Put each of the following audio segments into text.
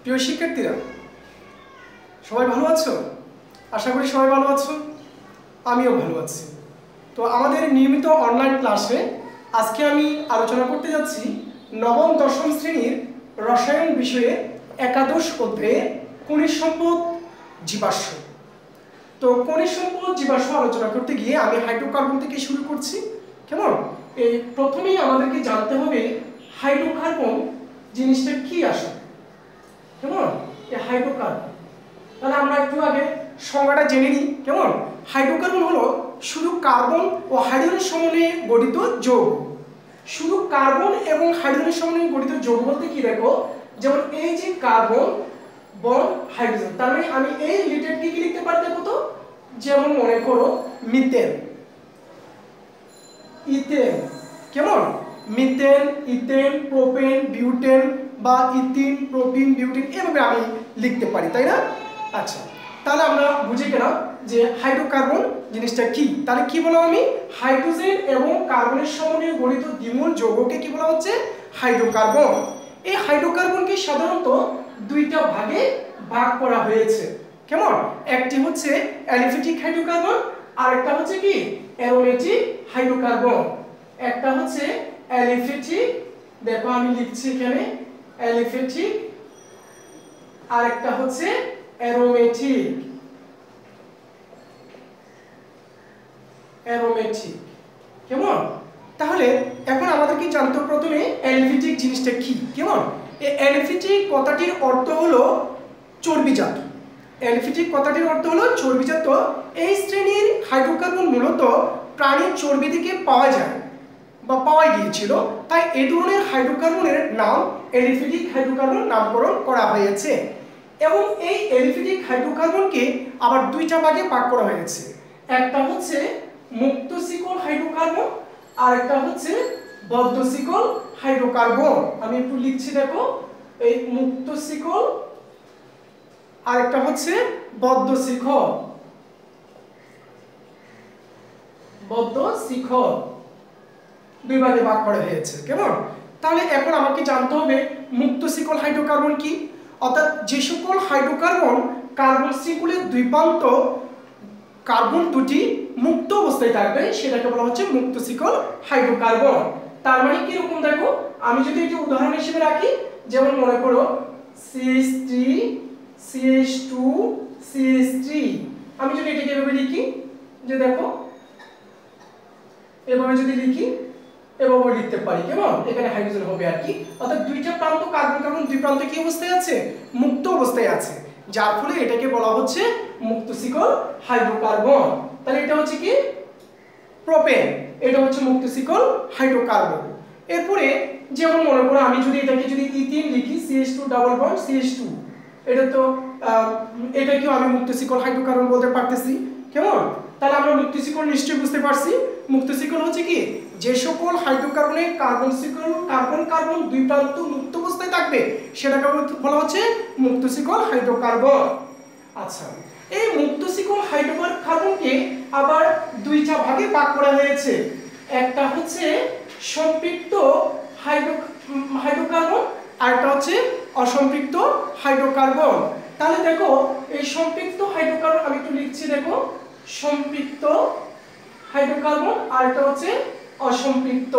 প্রিয় শিক্ষার্থীরা, সবাই ভালো আছো? আশা করি সবাই ভালো আছো। আমিও ভালো আছি। তো আমাদের নিয়মিত অনলাইন ক্লাসে আজকে আমি আলোচনা করতে যাচ্ছি নবম দশম শ্রেণীর রসায়ন বিষয়ে একাদশ অধ্যায়ে খনিজ সম্পদ জীবাশ্ম। তো খনিজ সম্পদ জীবাশ্ম আলোচনা করতে গিয়ে আমি হাইড্রোকার্বন থেকে শুরু করছি। কেমন? এই প্রথমেই আমাদেরকে জানতে হবে হাইড্রোকার্বন জিনিসটা কি আসলে। কেমন? এই হাইড্রোকার্বন, তাহলে আমরা একটু আগে সংজ্ঞাটা জেনে নিই। কেমন? হাইড্রোকার্বন হলো শুধু কার্বন ও হাইড্রোজেনের সমন্বয়ে গঠিত যৌগ। শুধু কার্বন এবং হাইড্রোজেনের সমন্বয়ে গঠিত যৌগ বলতে কি দেখো, যেমন এই যে কার্বন বন হাইড্রোজেন, তার মানে আমি এই রিলেটেড কি লিখতে পারি দেখো তো, যেমন মনে করো মিথেন, ইথেন। কেমন? মিথেন, ইথেন, প্রোপেন, বিউটেন বা ইথিন, প্রোপিন, বিউটেন এভাবে আমি লিখতে পারি, তাই না? আচ্ছা, তাহলে আমরা বুঝে গেলাম যে হাইড্রোকার্বন জিনিসটা কি। তাহলে কি বললাম আমি? হাইড্রোজেন এবং কার্বনের সমন্বয়ে গঠিত দ্বিমূল যৌগকে কি বলা হচ্ছে? হাইড্রোকার্বন। এই হাইড্রোকার্বনকে সাধারণত দুইটা ভাগে ভাগ করা হয়েছে। কেমন? একটি হচ্ছে অ্যালিফ্যাটিক হাইড্রোকার্বন, আর একটা হচ্ছে কি অ্যারোমেটিক হাইড্রোকার্বন। একটা হচ্ছে অ্যালিফ্যাটিক, দেখো আমি লিখছি এখানে অ্যালিফ্যাটিক, আর একটা হচ্ছে অ্যারোমেটিক। অ্যারোমেটিক। কেমন? তাহলে এখন আমাদেরকে জানতে প্রথমে অ্যালিফ্যাটিক জিনিসটা কি। কেমন? এই অ্যালিফ্যাটিক কথাটির অর্থ হলো চর্বিজাত। অ্যালিফ্যাটিক কথাটির অর্থ হলো চর্বিজাত। এই শ্রেণীর হাইড্রোকার্বন মূলত প্রাণীর চর্বি থেকে পাওয়া যায় বা পাওয়া গিয়েছিল, তাই এই ধরনের হাইড্রোকার্বনের নাম অ্যালিফ্যাটিক হাইড্রোকার্বন নামকরণ করা হয়েছে। এবং এই অ্যালিফ্যাটিক হাইড্রোকার্বনকে আবার দুইটা ভাগে ভাগ করা হয়েছে। একটা হচ্ছে মুক্ত শিকল হাইড্রোকার্বন, আর একটা হচ্ছে বদ্ধ শিকল হাইড্রোকার্বন। আমি একটু লিখছি দেখো, এই মুক্ত শিকল আর একটা হচ্ছে বদ্ধ শিকল। বদ্ধ শিকল দুই ভাগে ভাগ করা হয়েছে। কেমন? তাহলে এখন আমাকে জানতে হবে মুক্ত শিকল হাইড্রোকার্বন কি। অর্থাৎ যে সকল হাইড্রোকার্বন কার্বন শৃঙ্খলের দুই প্রান্ত কার্বন দুটি মুক্ত অবস্থায় থাকবে সেটাকে বলা হচ্ছে মুক্ত শিকল হাইড্রোকার্বন। তার মানে কি রকম দেখো, আমি যদি এটা উদাহরণ হিসেবে রাখি, যেমন মনে করো CH3 CH2 CH3, আমি যদি এটাকে এভাবে লিখি, যে দেখো এভাবে যদি লিখি এভাবে লিখতে পারি। কেমন? এখানে হাইড্রোজেন হবে আর কি। অর্থাৎ দুইটা প্রান্ত কার্বন কার্বন দুই প্রান্ত কি অবস্থায় আছে? মুক্ত অবস্থায় আছে, যার ফলে এটাকে বলা হচ্ছে মুক্ত শিকল হাইড্রোকার্বন। তাহলে এটা হচ্ছে কি প্রোপেন, এটা হচ্ছে মুক্ত শিকল হাইড্রোকার্বন। এরপরে যেমন মনে করো আমি যদি এটাকে যদি ইথিন লিখি, CH2 ডাবল বন্ড CH2, এটা তো এটাকেও আমি মুক্ত শিকল হাইড্রোকার্বন বলতে পারতেছি। কেমন? তাহলে আমরা মুক্ত শিকল নিশ্চয়ই বুঝতে পারছি। মুক্ত শিকল হচ্ছে কি, যে সকল হাইড্রোকার্বনের কার্বন শিকল কার্বন কার্বন দুই প্রান্ত মুক্ত অবস্থায় থাকবে সেটাকে বলা হচ্ছে মুক্ত শিকল হাইড্রোকার্বন। আচ্ছা, এই মুক্ত শিকল হাইড্রোকার্বনকে আবার দুইটা ভাগে ভাগ করা হয়েছে। একটা হচ্ছে সম্পৃক্ত হাইড্রোকার্বন, আর একটা হচ্ছে অসম্পৃক্ত হাইড্রোকার্বন। তাহলে দেখো এই সম্পৃক্ত হাইড্রোকার্বন আমি একটু লিখছি, দেখো সম্পৃক্ত হাইড্রোকার্বন আর এটা হচ্ছে অসম্পৃক্ত।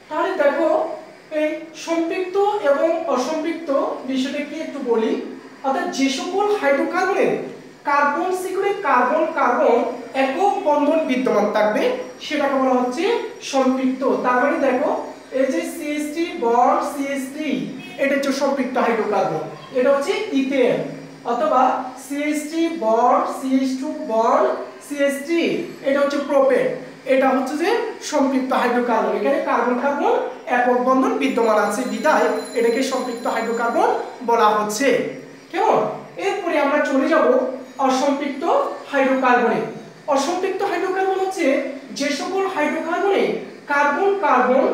তাহলে দেখো এই সম্পৃক্ত এবং অসম্পৃক্ত বিষয়টা কি একটু বলি। অর্থাৎ যে সকল হাইড্রোকার্বনের কার্বন শিকলে কার্বন কার্বন একক বন্ধন বিদ্যমান থাকবে সেটাকে বলা হচ্ছে সম্পৃক্ত। তার মানে দেখো এই যে CH3 বন্ড CH3, এটা হচ্ছে সম্পৃক্ত হাইড্রোকার্বন, এটা হচ্ছে ইথেন। অথবা CH3 bond CH2 bond CH3, এটা হচ্ছে প্রোপেন, এটা হচ্ছে যে সম্পৃক্ত হাইড্রোকার্বন। এখানে কার্বন কার্বন একক বন্ধন বিদ্যমান আছে বিধায় এটাকে সম্পৃক্ত হাইড্রোকার্বন বলা হচ্ছে। কেমন? এরপরে আমরা চলে যাব অসম্পৃক্ত হাইড্রোকার্বনে। অসম্পৃক্ত হাইড্রোকার্বন হচ্ছে যে সকল হাইড্রোকার্বনে কার্বন কার্বন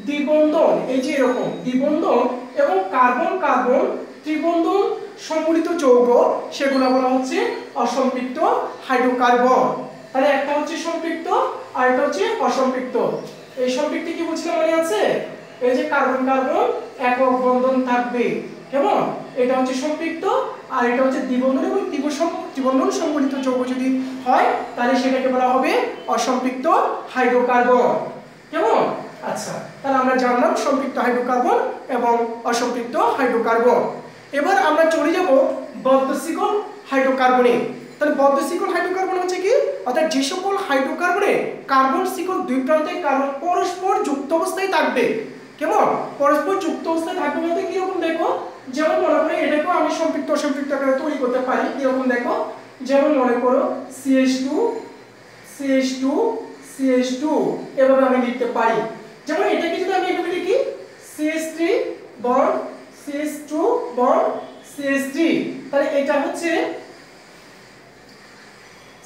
দ্বিবন্ধন, এই যে এরকম দ্বিবন্ধন এবং কার্বন কার্বন ত্রিবন্ধন সম্মিলিত যৌগ, সেগুলো বলা হচ্ছে অসম্পৃক্ত হাইড্রোকার্বন। তাহলে একটা হচ্ছে সম্পৃক্ত আর একটা হচ্ছে অসম্পৃক্ত। এই সম্পৃক্ত কি বলছিলাম মনে আছে? এই যে কার্বন কার্বন একক বন্ধন থাকবে। কেমন? এটা হচ্ছে সম্পৃক্ত আর এটা হচ্ছে দ্বিবন্ধন এবং ত্রিবন্ধন সংবলিত যৌগ যদি হয় তাহলে সেটাকে বলা হবে অসম্পৃক্ত হাইড্রোকার্বন। কেমন? আচ্ছা, তাহলে আমরা জানলাম সম্পৃক্ত হাইড্রোকার্বন এবং অসম্পৃক্ত হাইড্রোকার্বন। এবার আমরা চলে যাব বদ্ধ শিকল হাইড্রোকার্বনে। তাহলে বদ্ধ শিকল হাইড্রোকার্বন হচ্ছে কি, অর্থাৎ যে সকল হাইড্রোকার্বনে কার্বন শিকল দুই প্রান্তে কার্বন পরস্পর যুক্ত অবস্থায় থাকবে। কেমন? পরস্পর যুক্ত অবস্থায় থাকবে বলতে কিরকম দেখো, যেমন মনে করো এটাকেও আমি সম্পৃক্ত অসম্পৃক্ত আকারে তৈরি করতে পারি। কিরকম দেখো, যেমন মনে করো CH2 CH2 CH2 এভাবে আমি লিখতে পারি। যেমন এটাকে যদি আমি এভাবে লিখি CH3 bond CH2 bond CH3, তাহলে এটা হচ্ছে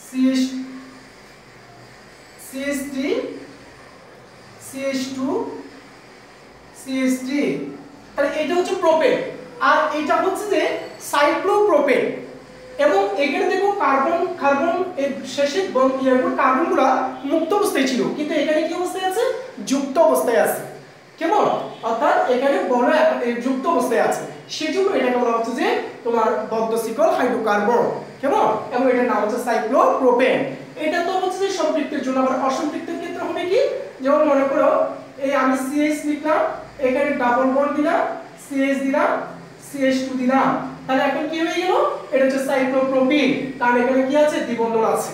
CH3 CH2 CH3, তাহলে এটা হচ্ছে প্রোপেন আর এটা হচ্ছে যে সাইক্লোপ্রোপেন। এবং এখানে দেখো কার্বন এর শেষে কার্বনগুলো মুক্ত অবস্থায় ছিল, কিন্তু এখানে কি অবস্থায় আছে, যুক্ত অবস্থায় আছে। কেমন? অর্থাৎ এখানে বড় যুক্ত অবস্থায় আছে, সেজন্য এটাকে বলা হচ্ছে যে তোমার বদ্ধ শিকল হাইড্রোকার্বন। কেমন? এবং এটার নাম হচ্ছে সাইক্লোপ্রোপেন। এটা তো হচ্ছে যে সম্পৃক্তের জন্য। আবার অসম্পৃক্তের ক্ষেত্রে হবে কি, যেমন মনে করো এই আমি CH লিখলাম, এখানে ডাবল বন্ড দিলাম, CH দিলাম, CH2 দিলাম, তাহলে এখন কি হয়ে গেল, এটা হচ্ছে সাইক্লোপ্রোপিন, কারণ এখানে কি আছে, দ্বিবন্ধন আছে।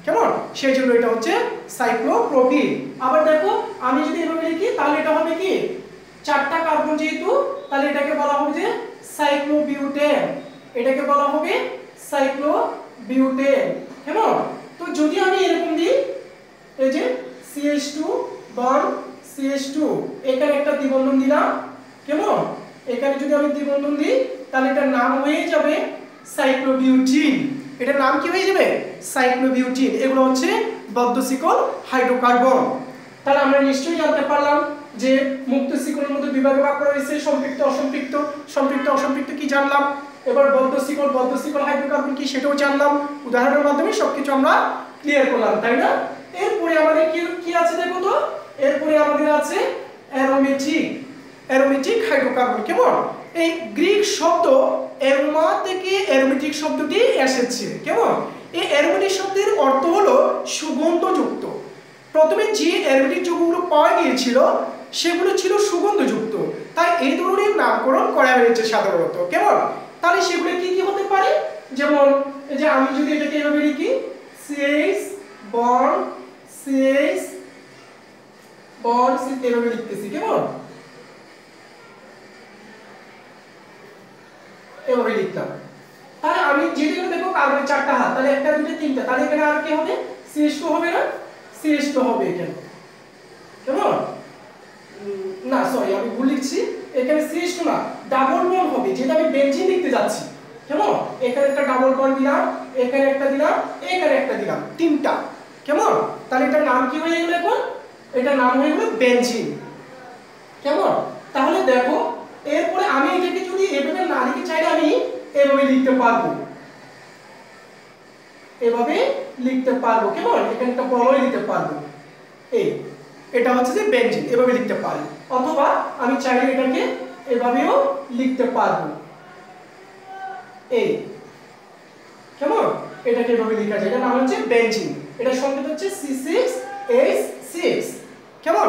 কেমন? সেই জন্য এটা হচ্ছে সাইক্লোপ্রোপিন। আবার দেখো আমি যদি এভাবে লিখি তাহলে এটা হবে কি, চারটা কার্বন যেহেতু, তাহলে এটাকে বলা হবে যে সাইক্লোবিউটেন। এটাকে বলা হবে সাইক্লোবিউটেন। কেমন? তো যদি আমি এরকম দিই, এই যে CH2 বন্ড CH2, এখানে একটা দ্বিবন্ধন দিলাম। কেমন? এখানে যদি আমি দ্বিবন্ধন দিই তাহলে এটার নাম হয়ে যাবে সাইক্লোবিউটিন। এটার নাম কি হয়ে যাবে, সাইক্লোবিউটিন। এগুলো হচ্ছে বদ্ধ শিকল হাইড্রোকার্বন। তাহলে আমরা নিশ্চয়ই জানতে পারলাম যে মুক্ত শিকলের মধ্যে বিভাগে ভাগ করা হয়েছে সম্পৃক্ত অসম্পৃক্ত। সম্পৃক্ত অসম্পৃক্ত কি জানলাম, এবার বদ্ধ শিকল হাইড্রোকার্বন কি সেটাও জানলাম। উদাহরণের মাধ্যমে সবকিছু আমরা ক্লিয়ার করলাম, তাই না? এরপরে আমাদের কি আছে দেখো তো, এরপরে আমাদের আছে অ্যারোমেটিক হাইড্রোকার্বন। কেমন? এই গ্রিক শব্দ অ্যারোমা থেকে অ্যারোমেটিক শব্দটি এসেছে। কেমন? এই অ্যারোমেটিক শব্দের অর্থ হলো সুগন্ধযুক্ত। প্রথমে যে অ্যারোমেটিক যৌগগুলো পাওয়া গিয়েছিল সেগুলো ছিল সুগন্ধযুক্ত, তাই এই ধরনের নামকরণ করা হয়েছে সাধারণত। কেমন? তাহলে সেগুলো কি কি হতে পারে, যেমন এই যে আমি যদি এটাকে এভাবে লিখি CH বন্ড CH বন্ড এভাবে লিখতেছি। কেমন? এভাবে লিখলাম। তাহলে আমি যেটা দেখো কার্বনের চারটা হাত, তাহলে একটা দুটো তিনটা, তাহলে এখানে আর কি হবে, CH2 হবে না, CH2 হবে এখানে। কেমন? না সরি আমি ভুল লিখছি, এখানে CH2 না, ডাবল বন্ড হবে, যেটা আমি বেনজিন লিখতে যাচ্ছি। কেমন? এখানে একটা ডাবল বন্ড দিলাম, এখানে একটা দিলাম, এখানে একটা দিলাম, তিনটা। কেমন? তাহলে এটার নাম কি হয়ে গেল এখন, এটার নাম হয়ে গেল বেনজিন। কেমন? তাহলে দেখো এরপরে আমি এটাকে যদি এভাবে না লিখে চাইলে আমি এভাবে লিখতে পারবো, এভাবে লিখতে পারবো। কেমন? এখানে একটা বলয় দিতে পারবো, এটা হচ্ছে যে বেনজিন, এভাবে লিখতে পারি। অথবা আমি চাইলে এটাকে এভাবেও লিখতে পারবো, কেমন? এটাকে এভাবে লেখা যায়, এটার নাম হচ্ছে বেনজিন। এটা সংকেত হচ্ছে C6H6। কেমন?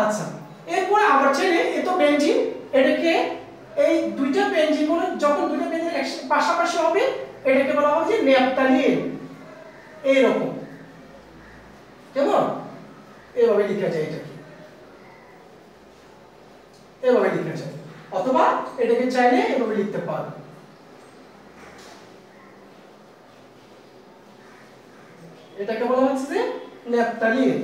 আচ্ছা, এরপরে আবার চাইলে এ তো বেনজিন, এটাকে এই দুইটা বেনজিন গুলো যখন দুইটা বেনজিন একসাথে পাশাপাশি হবে এটাকে বলা হবে যে ন্যাপথালিন। এইরকম। কেমন? এভাবে লেখা যায়, এটাকে এভাবে লেখা যায়, অথবা এটাকে চাইলে এভাবে লিখতে পারো। এটাকে বলা হচ্ছে যে ন্যাপথালিন।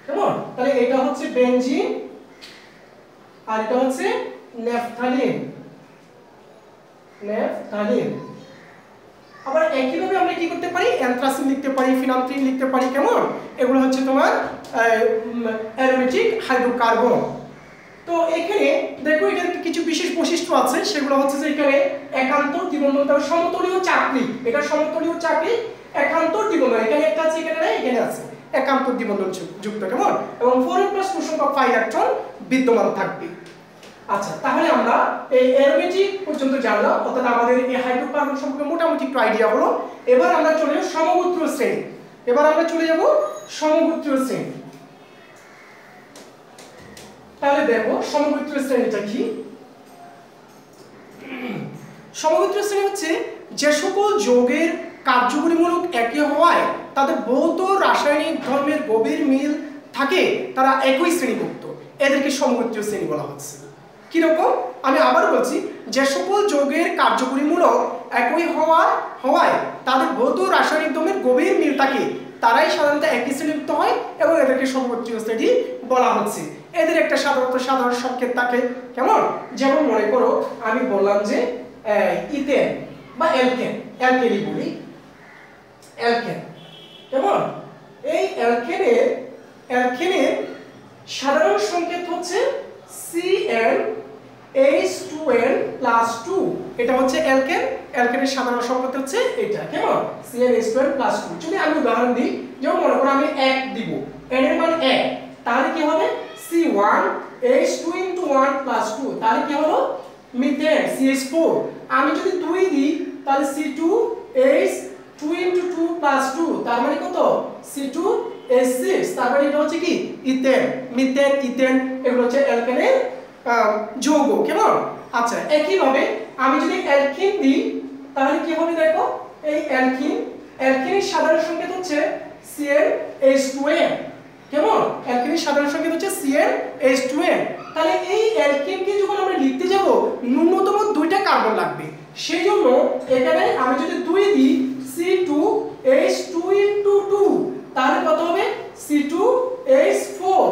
কেমন? তাহলে এটা হচ্ছে বেনজিন আর এটা হচ্ছে ন্যাপথালিন। আবার একইভাবে আমরা কি করতে পারি, অ্যানথ্রাসিন লিখতে পারি, ফিনান্থ্রিন লিখতে পারি। কেমন? এগুলো হচ্ছে তোমার অ্যারোমেটিক হাইড্রোকার্বন। তো এখানে দেখো এখানে কিছু বিশেষ বৈশিষ্ট্য আছে, সেগুলো হচ্ছে যে এখানে একান্তর দ্বিবন্ধন, তার সমতলীয় চাকরি, এটা সমতলীয় চাকরি একান্তর দ্বিবন্ধন, এখানে একটা আছে, এখানে নাই, এখানে আছে। একান্তর দ্বিবন্ধন যুক্ত, কেমন, এবং 4n+2 সংখ্যক পাই ইলেকট্রন বিদ্যমান থাকবে। আচ্ছা, তাহলে আমরা এই অ্যারোমেটিক পর্যন্ত জানলাম, অর্থাৎ আমাদের এই হাইড্রোকার্বন সম্পর্কে মোটামুটি একটু আইডিয়া হলো। এবার আমরা চলে যাব সমগোত্রীয় শ্রেণী। তাহলে দেখো সমগোত্রীয় শ্রেণীটা কি। সমগোত্রীয় শ্রেণী হচ্ছে যে সকল যৌগের কার্যকরীমূলক একই হওয়ায় তাদের ভৌত রাসায়নিক ধর্মের গভীর মিল থাকে, তারা একই শ্রেণীভুক্ত, এদেরকে সমগোত্রীয় শ্রেণী বলা হচ্ছে। কিরকম, আমি আবার বলছি, যে সকল যৌগের কার্যকরীমূলক একই হওয়ায় তাদের ভৌত রাসায়নিক ধর্মের গভীর মিল থাকে, তারাই সাধারণত একই শ্রেণীভুক্ত হয় এবং এদেরকে সমগোত্রীয় শ্রেণী বলা হচ্ছে। এদের একটা সাধারণ সংকেত থাকে, কেমন, যেমন মনে করো আমি বললাম যে ইথেন বা অ্যালকেনি বলি, অ্যালকেন, কেমন, এই অ্যালকেনের সাধারণ সংকেত হচ্ছে CnH2n+2। এটা হচ্ছে অ্যালকেনের সাধারণ সংকেত হচ্ছে এটা, কেমন, CnH2n+2। যদি আমি উদাহরণ দিই, যেমন মনে করো আমি 1 দিব, n এর মান 1, তাহলে কি হবে C1H2 * 1 + 2, তাহলে কি হলো মিথেন CH4। আমি যদি 2 দিই তাহলে C2H2 * 2 + 2, তার মানে কত C2H6, তার মানে এটা হচ্ছে কি ইথেন, মিথেন, ইথেন, এগুলো হচ্ছে অ্যালকেনের যৌগ, কেমন। আচ্ছা, একই ভাবে আমি যদি অ্যালকিন দিই তাহলে কি হবে, দেখো এই অ্যালকিনের সাধারণ সংকেত হচ্ছে CnH2n, কেমন, অ্যালকিনের সাধারণ সংকেত হচ্ছে CnH2n। তাহলে এই অ্যালকিনকে যখন আমরা লিখতে যাব ন্যূনতম 2টা কার্বন লাগবে, সেই জন্য এখানে আমি যদি 2 দিই C2H2 * 2, তাহলে কত হবে C2H4,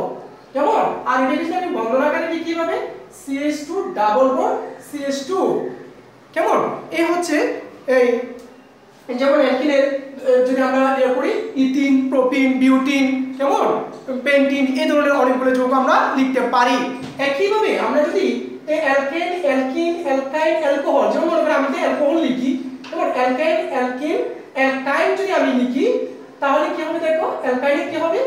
কেমন। আর এটা যদি আমি বন্ধন আকারে লিখি কিভাবে CH2 ডাবল বন্ড CH2, কেমন। এই হচ্ছে এই যেমন অ্যালকিনের যদি আমরা ইয়ে করি ইথিন, প্রোপিন, বিউটিন, কেমন, পেন্টিন, এই ধরনের অনেকগুলো যৌগ আমরা লিখতে পারি। একইভাবে আমরা যদি এই অ্যালকেন, অ্যালকিন, অ্যালকাইন, অ্যালকোহল, যেমন মনে করি আমি যদি অ্যালকোহল লিখি, যেমন অ্যালকাইন, অ্যালকিন, অ্যালকাইন যদি আমি লিখি তাহলে কি হবে, দেখো অ্যালকাইনে কি হবে,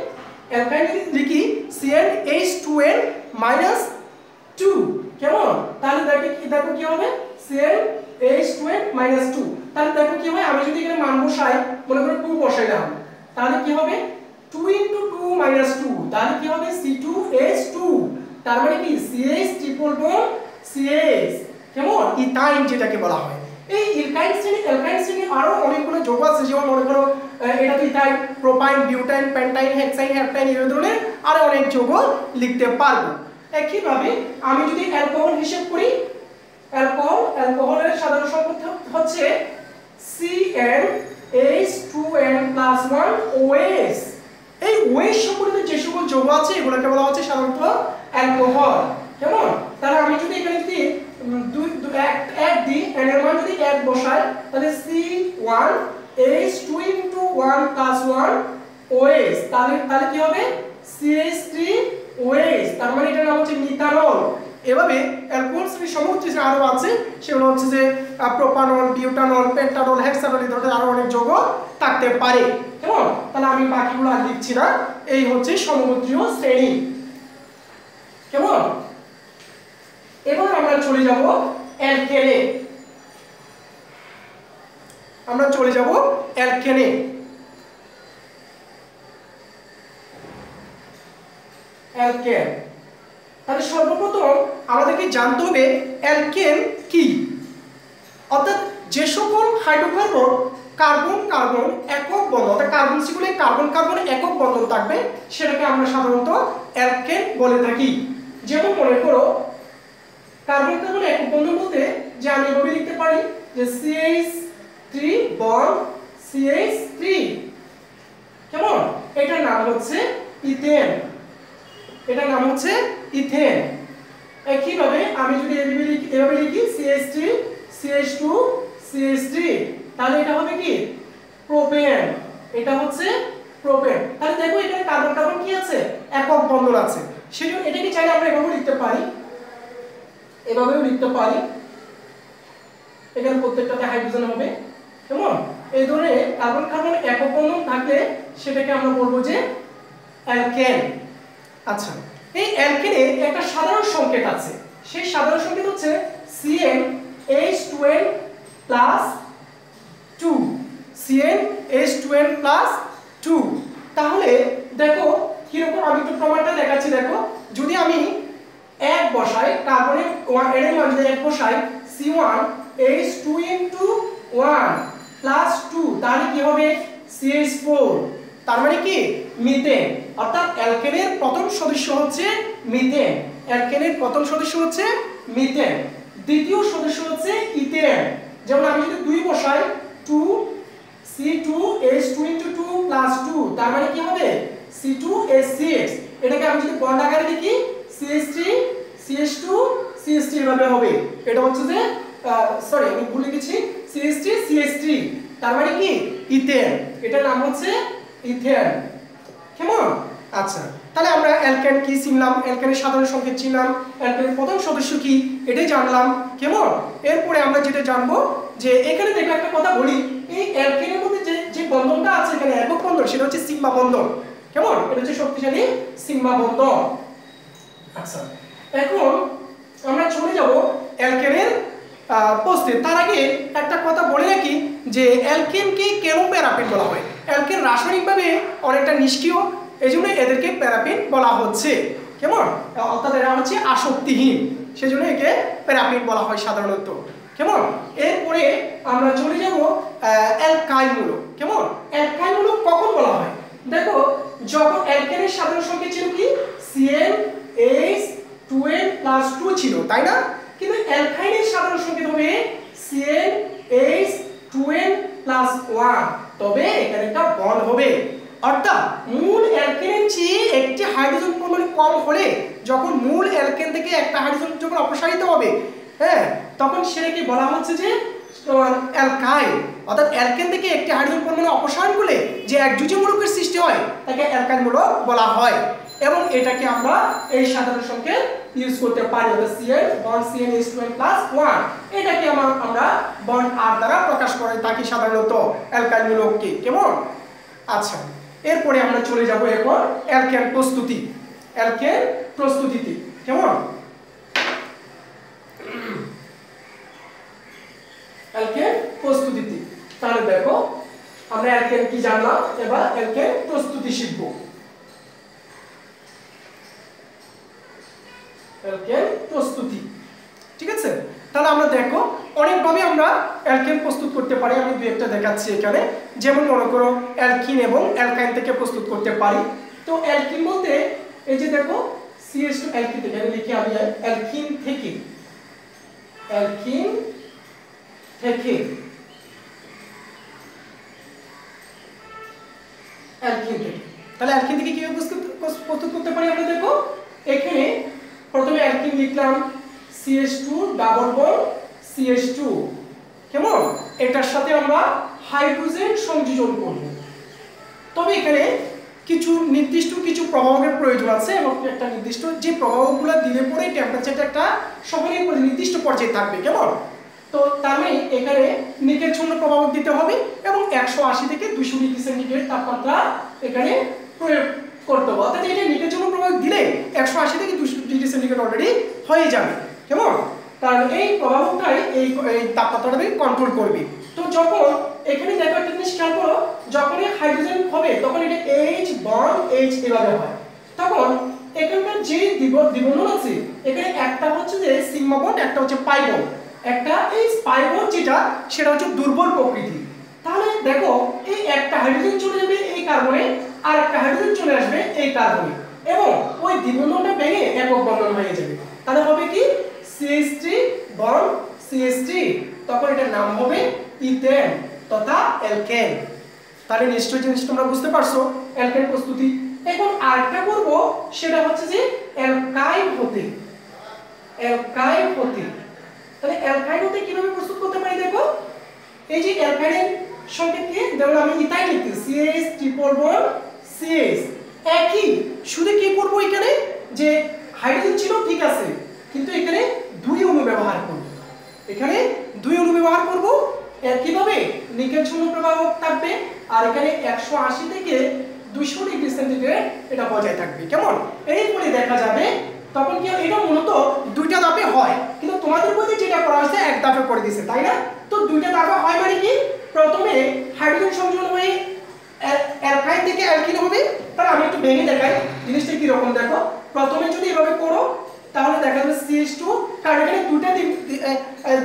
অ্যালকাইন যদি লিখি CnH2n-2, কেমন, তাহলে দেখো কি হবে CnH2n-2, তাহলে দেখো কি হয়, আমি যদি এখানে মান বসাই, মনে করো 2 বসাইলাম, তাহলে কি হবে 2 * 2 - 2, তাহলে কি হবে C2H2, তার মানে কি CH ট্রিপল বন্ড CH, কেমন, ইথাইন যেটাকে বলা হয়। এই অ্যালকাইন শ্রেণী আরো অনেকগুলো যৌগ আছে, যেমন মনে করো এটা তো ইথাইন, প্রোপাইন, বিউটাইন, পেন্টাইন, হেক্সাইন, হেপ্টাইন, এই ধরনের আরো অনেক যৌগ লিখতে পারবো। একইভাবে আমি যদি অ্যালকোহল হিসাব করি, অ্যালকোহলের সাধারণ সংকেত হচ্ছে CnH2n+1 OH। এই OH সম্পর্কিত যে সকল যৌগ আছে এগুলোকে বলা হচ্ছে সাধারণত অ্যালকোহল, কেমন। তাহলে আমি যদি এখানে যদি 1 দিই, n এর মান যদি 1 বসাই, তাহলে C1H2 * 1 + 1 OH, তাহলে কি হবে CH3OH, তার মানে এটার নাম হচ্ছে মিথানল। এভাবে অ্যালকোহল শ্রেণীর সমগোত্রী শ্রেণী আরো আছে, সেগুলো হচ্ছে যে প্রোপানল, বিউটানল, পেন্টানল, হেক্সানল, এই ধরনের আরো অনেক যৌগ থাকতে পারে, কেমন। তাহলে আমি বাকিগুলো আর লিখছি না, এই হচ্ছে সমগোত্রীয় শ্রেণী, কেমন। এবার আমরা চলে যাব অ্যালকেনে। অ্যালকেন, তাহলে সর্বপ্রথম আমাদেরকে জানতে হবে অ্যালকেন কি। অর্থাৎ যে সকল হাইড্রোকার্বন কার্বন একক বন্ধন, অর্থাৎ কার্বন সিকুলে কার্বন একক বন্ধন থাকবে, সেটাকে আমরা সাধারণত অ্যালকেন বলে থাকি। যেমন মনে করো কার্বন একক বন্ধন বলতে যে আমি এভাবে লিখতে পারি যে CH3 বন্ড CH3, কেমন, এটার নাম হচ্ছে ইথেন, একইভাবে আমি যদি এভাবে লিখি CH3 CH2 CH3, তাহলে এটা হবে কি প্রোপেন, এটা হচ্ছে প্রোপেন। তাহলে দেখো এখানে কার্বন কি আছে, একক বন্ধন আছে, সেজন্য এটাকে চাইলে আমরা এভাবেও লিখতে পারি, এখানে প্রত্যেকটাতে হাইড্রোজেন হবে, কেমন। এই ধরনের কার্বন একক বন্ধন থাকলে থাকলে সেটাকে আমরা বলবো যে অ্যালকেন। আচ্ছা, এই অ্যালকেনে একটা সাধারণ সংকেত আছে, সেই সাধারণ সংকেত হচ্ছে CnH2n প্লাস 2, CnH2n প্লাস 2। তাহলে দেখো কিরকম, আমি একটু প্রমাণটা দেখাচ্ছি। দেখো যদি আমি 1 বসাই, কার্বনের এর মান যদি 1 বসাই, C1H2 into 1 প্লাস 2, তাহলে কি হবে CH4, তার মানে কি মিথেন। অর্থাৎ অ্যালকেনের প্রথম সদস্য হচ্ছে মিথেন, অ্যালকেনের প্রথম সদস্য হচ্ছে মিথেন, দ্বিতীয় সদস্য হচ্ছে ইথেন। যেমন আমি যদি 2 বসাই, 2 C2H2 into 2 plus 2, তার মানে কি হবে C2H6। এটাকে আমি যদি বন্ড আকারে লিখি CH3 CH2 CH3 এভাবে হবে। এটা হচ্ছে যে সরি আমি ভুলে গেছি, CH3 CH3, তার মানে কি ইথেন, এটার নাম হচ্ছে ইথেন। কেমন? আচ্ছা, তাহলে আমরা অ্যালকেন কি চিনলাম, অ্যালকেনের সাধারণ সংকেত চিনলাম, অ্যালকেনের প্রথম সদস্য কি এটাই জানলাম। কেমন? এরপরে আমরা যেটা জানবো যে এখানে দেখো একটা কথা বলি, এই অ্যালকেনের মধ্যে যে বন্ধনটা আছে এখানে একক বন্ধন, সেটা হচ্ছে সিগমা বন্ধন। কেমন? এটা হচ্ছে শক্তিশালী সিগমা বন্ধন। আচ্ছা, এখন আমরা চলে যাব অ্যালকেনের পোস্টে। তার আগে একটা কথা বলে রাখি যে অ্যালকেনকে কেন প্যারাফিন বলা হয়। অ্যালকেন রাসায়নিকভাবে অনেকটা নিষ্ক্রিয়, এই জন্য এদেরকে প্যারাফিন বলা হচ্ছে। কেমন? অর্থাৎ এরা হচ্ছে আসক্তিহীন, সেজন্য একে প্যারাফিন বলা হয় সাধারণত। কেমন? এরপরে আমরা চলে যাব অ্যালকাইল মূলক। কেমন? অ্যালকাইল মূলক কখন বলা হয়? দেখো যখন অ্যালকেনের সাধারণ সংকেত ছিল কি CnH2n প্লাস 2 ছিল, তাই না? কিন্তু অ্যালকাইলের সাধারণ সংকেত হবে CnH2n প্লাস 1, তবে এখানে একটা বন্ড হবে। অর্থাৎ মূল অ্যালকেনের চেয়ে একটি হাইড্রোজেন পরমাণু কম হলে, যখন মূল অ্যালকেন থেকে একটা হাইড্রোজেন যখন অপসারিত হবে, হ্যাঁ, তখন সেটাকে বলা হচ্ছে যে অ্যালকাইল। অর্থাৎ অ্যালকেন থেকে একটি হাইড্রোজেন পরমাণু অপসারণ করলে যে একযোজী মূলকের সৃষ্টি হয় তাকে অ্যালকাইল মূলক বলা হয়। এবং এটাকে আমরা এই সাধারণ সংকেত ইউজ করতে পারি, অর্থাৎ Cn বন্ড CnH2n প্লাস 1, এটাকে আমরা বন্ড R দ্বারা প্রকাশ করে থাকি সাধারণত অ্যালকাইল মূলককে। কেমন? আচ্ছা, এরপরে আমরা চলে যাব এখন অ্যালকেন প্রস্তুতি, অ্যালকেন প্রস্তুতিতে। কেমন? অ্যালকেন প্রস্তুতিতে। তাহলে দেখো আমরা অ্যালকেন কি জানলাম, এবার অ্যালকেন প্রস্তুতি শিখব। অ্যালকেন প্রস্তুতি, ঠিক আছে? তাহলে আমরা দেখো অনেকভাবে আমরা অ্যালকেন প্রস্তুত করতে পারি, আমি দুই একটা দেখাচ্ছি এখানে। যেমন মনে করো অ্যালকিন এবং অ্যালকাইন থেকে প্রস্তুত করতে পারি। তো অ্যালকিন বলতে এই যে দেখো CH2 অ্যালকিন থেকে লিখি আমি, অ্যালকিন থেকে, অ্যালকিন থেকে, অ্যালকিন থেকে। তাহলে অ্যালকিন থেকে কিভাবে প্রস্তুত করতে পারি আমরা দেখো, এখানে প্রথমে অ্যালকিন লিখলাম CH2 ডাবল বন্ড CH2। কেমন? এটার সাথে আমরা হাইড্রোজেন সংযোজন করব। তবে এখানে কিছু নির্দিষ্ট কিছু প্রভাবের প্রয়োজন আছে, এবং একটা নির্দিষ্ট যে প্রভাবগুলো দিলে পরে টেম্পারেচারটা একটা সহনীয় নির্দিষ্ট পর্যায়ে থাকবে। কেমন? তো তার মানে এখানে নিকেল শূন্য প্রভাব দিতে হবে এবং 180 থেকে 200 ডিগ্রি সেন্টিগ্রেড তাপমাত্রা এখানে প্রয়োগ করতে হবে। অর্থাৎ এটা নিকেল শূন্য প্রভাব দিলে 180 থেকে 200 ডিগ্রি সেন্টিগ্রেড অলরেডি হয়ে যাবে। কেমন? কারণ এই প্রভাবটাই এই তাপমাত্রাটাকে কন্ট্রোল করবে। তো যখন এখানে দেখো একটা জিনিস খেয়াল করো, যখনই হাইড্রোজেন হবে তখন এটা H বন্ড H এভাবে হয়। তখন এখানকার যে দ্বিবন্ধন আছে, এখানে একটা হচ্ছে যে সিগমা বন্ড, একটা হচ্ছে পাই বন্ড। একটা এই পাই বন্ড যেটা সেটা হচ্ছে দুর্বল প্রকৃতি। তাহলে দেখো এই একটা হাইড্রোজেন চলে যাবে এই কার্বনে, আর একটা হাইড্রোজেন চলে আসবে এই কার্বনে, এবং ওই দ্বিবন্ধনটা ভেঙে একক বন্ধন হয়ে যাবে। তাহলে হবে কি CH3 বন্ড CH3, তখন এটার নাম হবে ইথেন তথা অ্যালকেন। তাহলে নিশ্চয়ই জিনিস তোমরা বুঝতে পারছো অ্যালকেন প্রস্তুতি। এখন আরেকটা করব, সেটা হচ্ছে যে অ্যালকাইল হতে, অ্যালকাইল হতে। তাহলে অ্যালকাইল হতে কিভাবে প্রস্তুত করতে পারি দেখো, এই যে অ্যালকাইলের সংকেত কি, যেমন আমি ইথাইল লিখছি CH ট্রিপল বন্ড CH, একই, শুধু কি করব এখানে যে হাইড্রোজেন ছিল ঠিক আছে, কিন্তু এখানে দুই অণু ব্যবহার করব, এখানে দুই অণু ব্যবহার করব একইভাবে নিকেল শূন্য প্রবাহ থাকবে আর এখানে 180 থেকে 200 ডিগ্রি সেন্টিগ্রেড এটা বজায় থাকবে। কেমন? এইপরে দেখা যাবে তখন কি এটা মূলত দুইটা ধাপে হয়, কিন্তু তোমাদের বইতে যেটা করা হয়েছে এক ধাপে করে দিয়েছে, তাই না? তো দুইটা ধাপে হয় মানে কি, প্রথমে হাইড্রোজেন সংযোজন হয়ে অ্যালকাইন থেকে অ্যালকিন হবে। তাহলে আমি একটু ভেঙে দেখাই জিনিসটা কি রকম। দেখো, প্রথমে যদি এভাবে করো তাহলে দেখা যাবে CH2, কারণ এখানে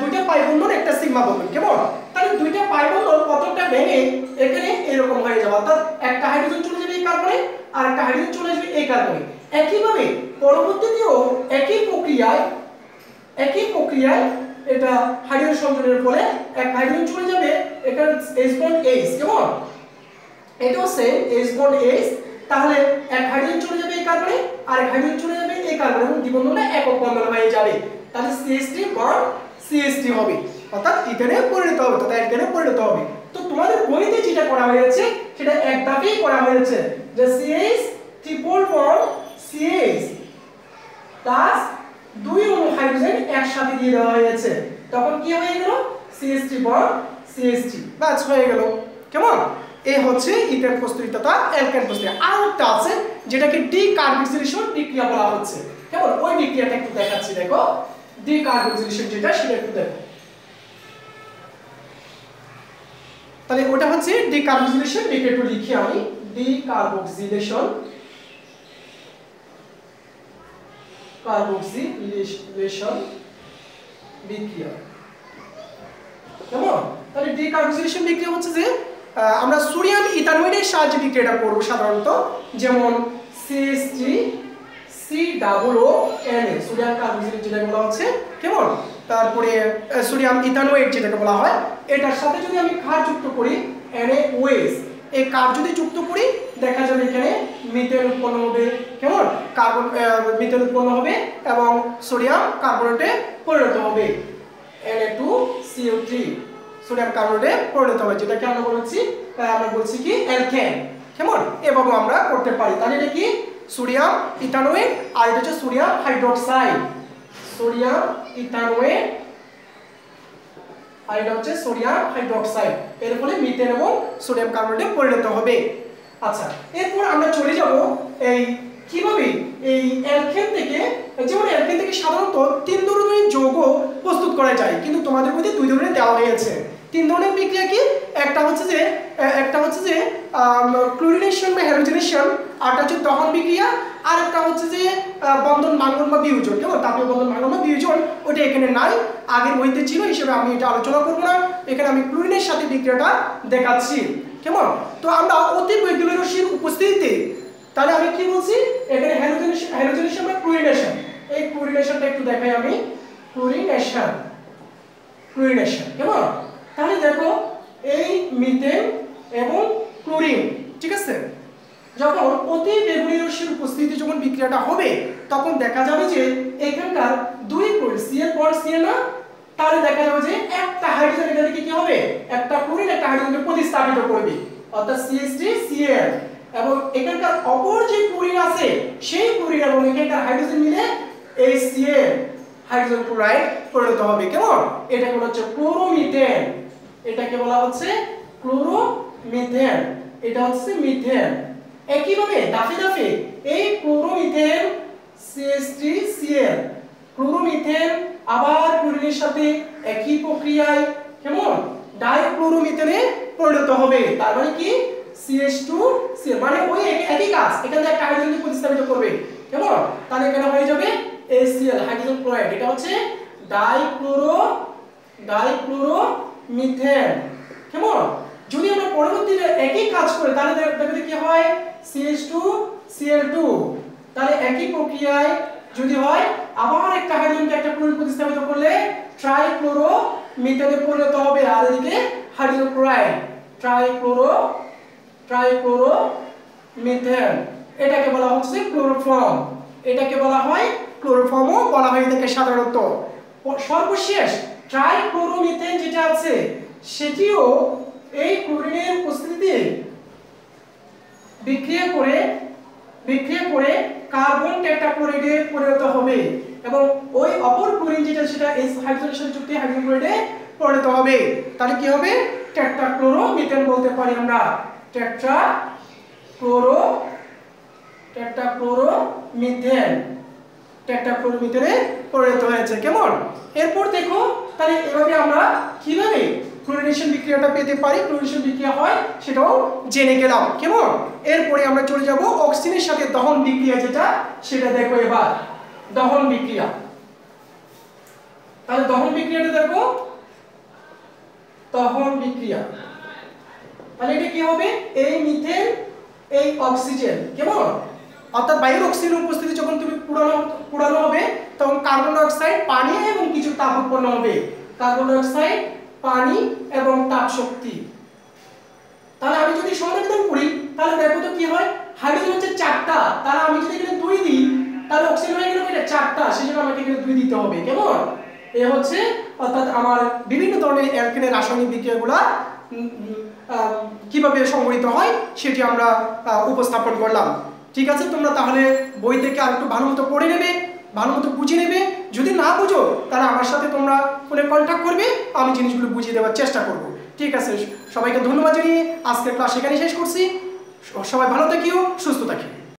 দুইটা পাই বন্ধন একটা সিগমা বন্ধন। কেমন? তাহলে দুইটা পাই বন্ধন প্রথমটা ভেঙে এখানে এরকম হয়ে যাবে, অর্থাৎ একটা হাইড্রোজেন চলে যাবে এই কার্বনে আর একটা হাইড্রোজেন চলে যাবে এই কার্বনে। একইভাবে পরবর্তীতেও একই প্রক্রিয়ায় এটা হাইড্রোজেন সংযোজনের ফলে এক হাইড্রোজেন চলে যাবে এখানে H বন্ড H। কেমন? এটাও সেম H বন্ড H। তাহলে এক হাইড্রোজেন চলে যাবে এই কার্বনে আর এক হাইড্রোজেন চলে যাবে এই কার্বনে এবং দ্বিবন্ধনটা একক বন্ধন হয়ে যাবে। তাহলে CH3 বন্ড CH3 হবে, অর্থাৎ ইথেনে পরিণত হবে, তথা অ্যালকেনে পরিণত হবে। তো তোমাদের বইতে যেটা করা হয়েছে সেটা এক ধাপেই করা হয়েছে, যে CH triple bond CH plus দুই অণু হাইড্রোজেন একসাথে দিয়ে দেওয়া হয়েছে, তখন কি হয়ে গেল CH3 বন্ড CH3, বাস হয়ে গেল। কেমন? এই হচ্ছে ইথেন প্রস্তুতি তথা অ্যালকেন প্রস্তুতি। আর একটা আছে যেটাকে ডিকার্বক্সিলেশন বিক্রিয়া বলা হচ্ছে। কেমন? ওই বিক্রিয়াটা একটু দেখাচ্ছি, দেখো ডিকার্বক্সিলেশন যেটা সেটা একটু দেখো। তাহলে ওটা হচ্ছে ডিকার্বক্সিলেশন বিক্রিয়া, একটু লিখি আমি, ডিকার্বক্সিলেশন বিক্রিয়া। কেমন? তাহলে ডিকার্বক্সিলেশন বিক্রিয়া হচ্ছে যে আমরা সোডিয়াম ইথানোয়েটের সাহায্যে বিক্রিয়াটা করব সাধারণত, যেমন CH3 COONA সোডিয়াম কার্বক্সিলেট যেটাকে বলা হচ্ছে। কেমন? তারপরে সোডিয়াম ইথানোয়েট যেটাকে বলা হয়, এটার সাথে যদি আমি ক্ষার যুক্ত করি NaOH, এই ক্ষার যদি যুক্ত করি দেখা যাবে এখানে মিথেন উৎপন্ন হবে। কেমন? কার্বন মিথেন উৎপন্ন হবে এবং সোডিয়াম কার্বনেটে পরিণত হবে, Na2CO3 সোডিয়াম কার্বনেটে পরিণত হবে, যেটাকে আমরা বলছি কি অ্যালকেন। কেমন? এভাবে আমরা করতে পারি। তাহলে এটা কি সোডিয়াম ইথানোয়েট আর এটা হচ্ছে সোডিয়াম হাইড্রোক্সাইড, সোডিয়াম ইথানোয়েট আর এটা হচ্ছে সোডিয়াম হাইড্রোক্সাইড, এর ফলে মিথেন এবং সোডিয়াম কার্বনেটে পরিণত হবে। আচ্ছা, এরপর আমরা চলে যাব এই কিভাবে এই অ্যালকেন থেকে, যেমন অ্যালকেন থেকে সাধারণত 3 ধরনের যৌগ প্রস্তুত করা যায়, কিন্তু তোমাদের মধ্যে 2 ধরনের দেওয়া হয়েছে। 3 ধরনের বিক্রিয়া কি? একটা হচ্ছে যে ক্লোরিনেশন বা হ্যালোজেনেশন, আরটা হচ্ছে দহন বিক্রিয়া, আর একটা হচ্ছে যে বন্ধন ভাঙ্গন বা বিয়োজন। কেমন? তাপীয় বন্ধন ভাঙ্গন বা বিয়োজন, ওটা এখানে নাই, আগের বইতে ছিল হিসেবে আমি এটা আলোচনা করব না। এখানে আমি ক্লোরিনের সাথে বিক্রিয়াটা দেখাচ্ছি। কেমন? তো আমরা অতি বৈদ্যুতিক রশ্মির উপস্থিতিতে, তাহলে আমি কি বলছি এখানে হ্যালোজেনেশন বা ক্লোরিনেশন, এই ক্লোরিনেশনটা একটু দেখাই আমি, ক্লোরিনেশন। কেমন? তাহলে দেখো এই মিথেন এবং ক্লোরিন, ঠিক আছে, যখন অতি বেগুনি রশ্মির উপস্থিতিতে যখন বিক্রিয়াটা হবে তখন দেখা যাবে যে এখানকার দুই ক্লোরিন Cl বন্ড Cl না, তাহলে দেখা যাবে যে একটা হাইড্রোজেন এখানে কি হবে, একটা ক্লোরিন একটা হাইড্রোজেনকে প্রতিস্থাপিত করবে, অর্থাৎ CH3Cl, এবং এখানকার অপর যে ক্লোরিন আছে সেই ক্লোরিন এবং এখানকার হাইড্রোজেন মিলে এই Cl হাইড্রোজেন ক্লোরাইড পরিণত হবে। কেমন? এটাকে বলা হচ্ছে ক্লোরোমিথেন, এটাকে বলা হচ্ছে ক্লোরোমিথেন, এটা হচ্ছে মিথেন। একইভাবে ধাপে ধাপে এই ক্লোরোমিথেন CH3Cl, ক্লোরোমিথেন আবার ক্লোরিনের সাথে একই প্রক্রিয়ায় কেমন ডাইক্লোরোমিথেনে পরিণত হবে। তার মানে কি CH2Cl, মানে ওই একই কাজ, এখানে একটা হাইড্রোজেনকে প্রতিস্থাপিত করবে। কেমন? তাহলে এখানে হয়ে যাবে HCl হাইড্রোজেন ক্লোরাইড, এটা হচ্ছে ডাইক্লোরোমিথেন। কেমন? যদি আমরা পরবর্তীতে একই কাজ করি তাহলে দেখবে কি হয় CH2Cl2, তাহলে একই প্রক্রিয়ায় যদি হয় আবার একটা হাইড্রোজেনকে একটা ক্লোরিন প্রতিস্থাপিত করলে ট্রাইক্লোরোমিথেনে পরিণত হবে, আর এদিকে হাইড্রোজেন ক্লোরাইড ট্রাইক্লোরোমিথেন, এটাকে বলা হচ্ছে ক্লোরোফর্ম, এটাকে বলা হয় ক্লোরোফর্মও বলা হয়ে থাকে সাধারণত। সর্বশেষ ট্রাইক্লোরোমিথেন যেটা আছে সেটিও এই ক্লোরিনের উপস্থিতিতে বিক্রিয়া করে কার্বন টেট্রাক্লোরাইডে পরিণত হবে এবং ওই অপর ক্লোরিন যেটা সেটা এই হাইড্রোজেনের সাথে যুক্ত হাইড্রোজেন ক্লোরাইডে পরিণত হবে। তাহলে কি হবে? টেট্রাক্লোরোমিথেন বলতে পারি আমরা। টেট্রাক্লোরোমিথেনে পরিণত হয়েছে। কেমন? এরপর দেখো তাহলে এভাবে আমরা কিভাবে ক্লোরিনেশন বিক্রিয়াটা পেতে পারি, ক্লোরিনেশন বিক্রিয়া হয় সেটাও জেনে গেলাম। কেমন? এরপরে আমরা চলে যাব অক্সিজেনের সাথে দহন বিক্রিয়া, যেটা সেটা দেখো এবার। দহন বিক্রিয়া, তাহলে দহন বিক্রিয়াটা দেখো। দহন বিক্রিয়া তাহলে এটা কি হবে? এই মিথেন, এই অক্সিজেন, কেমন? অর্থাৎ বায়ুর অক্সিজেন উপস্থিতি যখন তুমি পুরানো হবে তখন কার্বন ডাই অক্সাইড, পানি এবং কিছু তাপ উৎপন্ন হবে। কার্বন ডাই অক্সাইড, পানি এবং তাপ শক্তি। তাহলে আমি যদি সমাধান করি তাহলে দেখো তো কি হয়? হাইড্রোজেন হচ্ছে 4টা, তাহলে আমি যদি এখানে 2 দিই তাহলে অক্সিজেন হয়ে গেল এটা 4টা, সেজন্য আমাকে এখানে 2 দিতে হবে। কেমন? এ হচ্ছে অর্থাৎ আমার বিভিন্ন ধরনের অ্যালকেনের রাসায়নিক বিক্রিয়াগুলো কিভাবে সংঘটিত হয় সেটি আমরা উপস্থাপন করলাম। ঠিক আছে, তোমরা তাহলে বই থেকে আরেকটু ভালো মতো পড়ে নেবে, ভালো মতো বুঝে নেবে। যদি না বুঝো তাহলে আমার সাথে তোমরা ফোনে কন্ট্যাক্ট করবে, আমি জিনিসগুলো বুঝিয়ে দেওয়ার চেষ্টা করব। ঠিক আছে, সবাইকে ধন্যবাদ জানিয়ে আজকের ক্লাস এখানেই শেষ করছি। সবাই ভালো থাকিও, সুস্থ থাকিও।